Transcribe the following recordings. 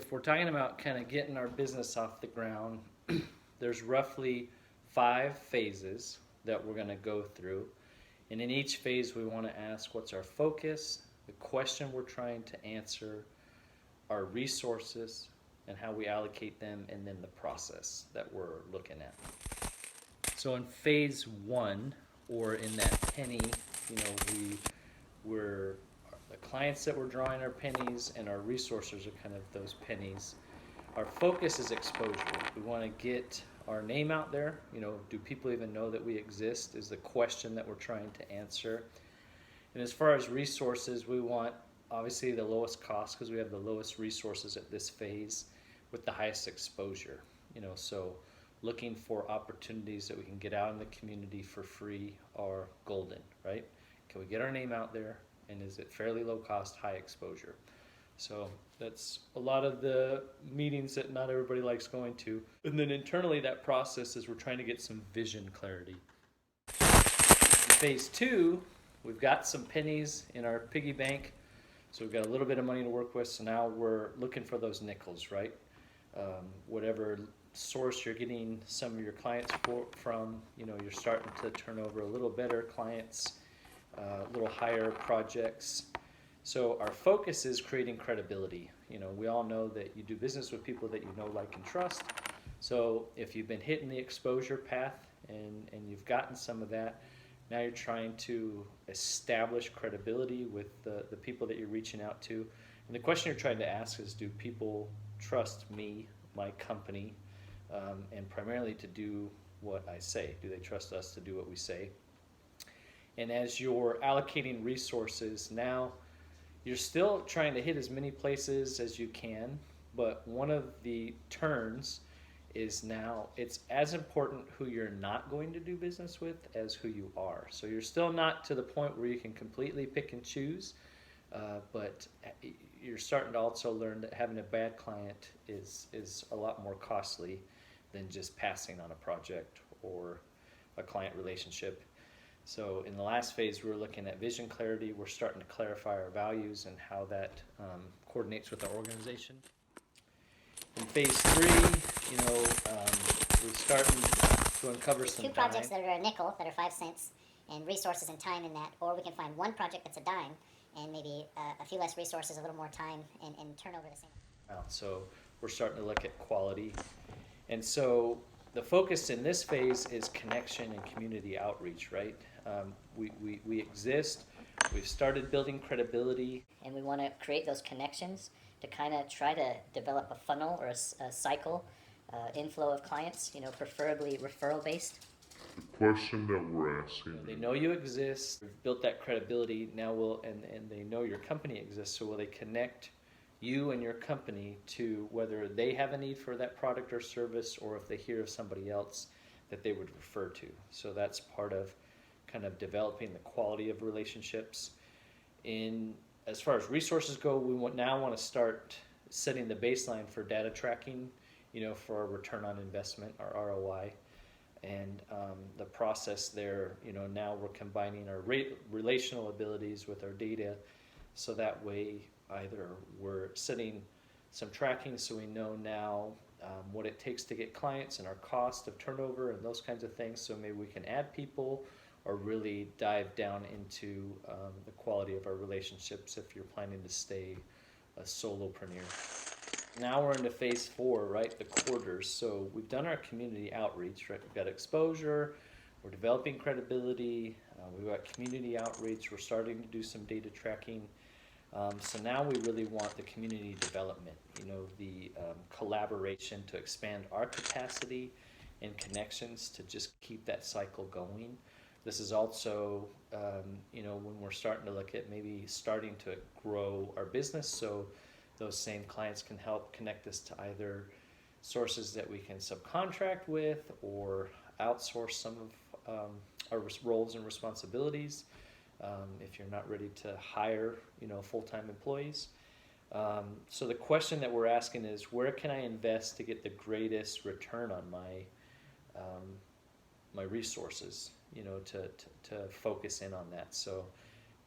if we're talking about kind of getting our business off the ground, there's roughly 5 phases that we're going to go through. And in each phase, we want to ask what's our focus, the question we're trying to answer, our resources, and how we allocate them, and then the process that we're looking at. So in phase 1, or in that penny, we're the clients that we're drawing our pennies, and our resources are kind of those pennies. Our focus is exposure. We want to get our name out there. Do people even know that we exist is the question that we're trying to answer. And as far as resources, we want obviously the lowest cost because we have the lowest resources at this phase with the highest exposure. So looking for opportunities that we can get out in the community for free are golden, right? Can we get our name out there, and is it fairly low cost, high exposure? So that's a lot of the meetings that not everybody likes going to. And then internally, that process is we're trying to get some vision clarity. In phase 2, we've got some pennies in our piggy bank, so we've got a little bit of money to work with. So now we're looking for those nickels, right? Whatever source you're getting some of your clients from, you're starting to turn over a little better clients, a little higher projects. So our focus is creating credibility. We all know that you do business with people that you know, like, and trust. So if you've been hitting the exposure path and you've gotten some of that, now you're trying to establish credibility with the people that you're reaching out to. And the question you're trying to ask is, do people trust me, my company, and primarily to do what I say? Do they trust us to do what we say? And as you're allocating resources, now you're still trying to hit as many places as you can, but one of the turns is now it's as important who you're not going to do business with as who you are. So you're still not to the point where you can completely pick and choose, but you're starting to also learn that having a bad client is a lot more costly than just passing on a project or a client relationship. So in the last phase, we were looking at vision clarity. We're starting to clarify our values and how that coordinates with our organization. In phase 3, we're starting to uncover some 2 projects that are a nickel, that are 5 cents, and resources and time in that, or we can find 1 project that's a dime, and maybe a few less resources, a little more time, and turn over the same. So we're starting to look at quality. And so the focus in this phase is connection and community outreach, right? We exist, we've started building credibility. And we want to create those connections to kind of try to develop a funnel or a cycle, inflow of clients, preferably referral-based. The question that we're asking. They know you exist, we've built that credibility, now and they know your company exists, so will they connect you and your company to whether they have a need for that product or service, or if they hear of somebody else that they would refer to. So that's part of kind of developing the quality of relationships. As far as resources go, we now want to start setting the baseline for data tracking, for our return on investment, our ROI. And the process there, now we're combining our relational abilities with our data, so that way either we're setting some tracking so we know now what it takes to get clients and our cost of turnover and those kinds of things, so maybe we can add people or really dive down into the quality of our relationships if you're planning to stay a solopreneur. Now we're into phase 4, right? The quarters. So we've done our community outreach, right? We've got exposure, we're developing credibility, we've got community outreach, we're starting to do some data tracking. So now we really want the community development, the collaboration to expand our capacity and connections to just keep that cycle going. This is also, when we're starting to look at maybe starting to grow our business, so those same clients can help connect us to either sources that we can subcontract with or outsource some of our roles and responsibilities. If you're not ready to hire, full-time employees. So the question that we're asking is, where can I invest to get the greatest return on my resources, to focus in on that. So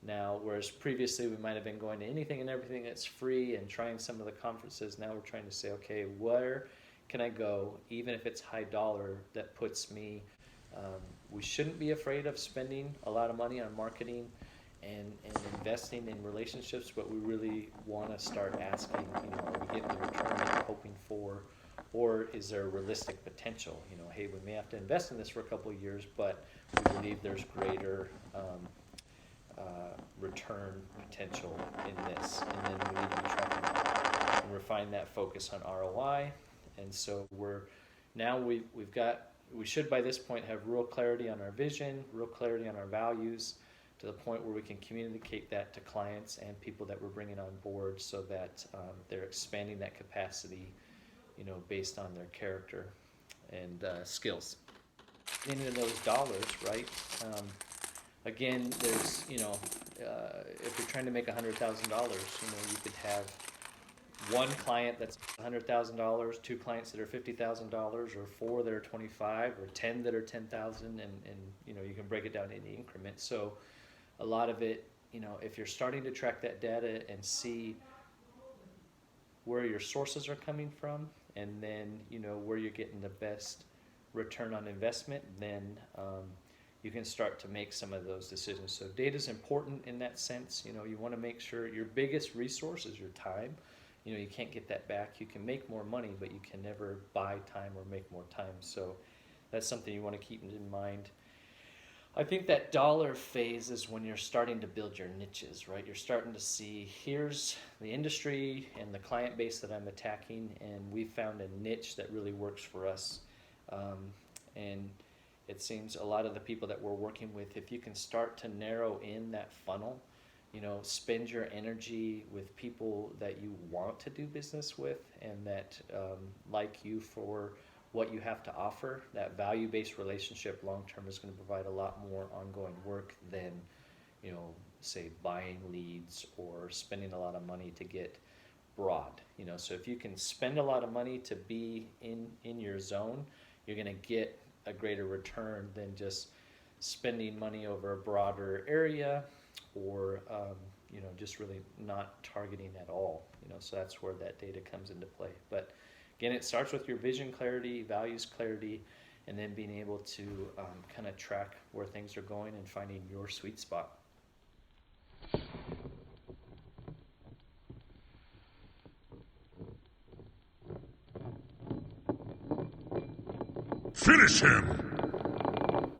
Now, whereas previously we might have been going to anything and everything that's free and trying some of the conferences, now we're trying to say, okay, where can I go, even if it's high dollar, that puts me, we shouldn't be afraid of spending a lot of money on marketing and investing in relationships, but we really want to start asking, are we getting the return that we're hoping for, or is there a realistic potential? Hey, we may have to invest in this for a couple of years, but we believe there's greater return potential in this, and then we need to be tracking that and refine that focus on ROI. And so we should by this point have real clarity on our vision, real clarity on our values, to the point where we can communicate that to clients and people that we're bringing on board, so that they're expanding that capacity, based on their character and skills. Into those dollars, right? Again, there's, if you're trying to make $100,000, you could have one client that's $100,000, two clients that are $50,000, or four that are 25, or 10 that are 10,000, and you can break it down in increments. So a lot of it, if you're starting to track that data and see where your sources are coming from, and then where you're getting the best return on investment, then you can start to make some of those decisions. So data is important in that sense. You want to make sure your biggest resource is your time. You can't get that back. You can make more money, but you can never buy time or make more time. So that's something you want to keep in mind. I think that dollar phase is when you're starting to build your niches, right? You're starting to see, here's the industry and the client base that I'm attacking, and we found a niche that really works for us. And it seems a lot of the people that we're working with, if you can start to narrow in that funnel, spend your energy with people that you want to do business with, and that like you for what you have to offer, that value-based relationship long-term is going to provide a lot more ongoing work than, say, buying leads or spending a lot of money to get broad. So if you can spend a lot of money to be in your zone, you're going to get a greater return than just spending money over a broader area, or just really not targeting at all. So that's where that data comes into play. But again, it starts with your vision clarity, values clarity, and then being able to kind of track where things are going and finding your sweet spot. Finish him!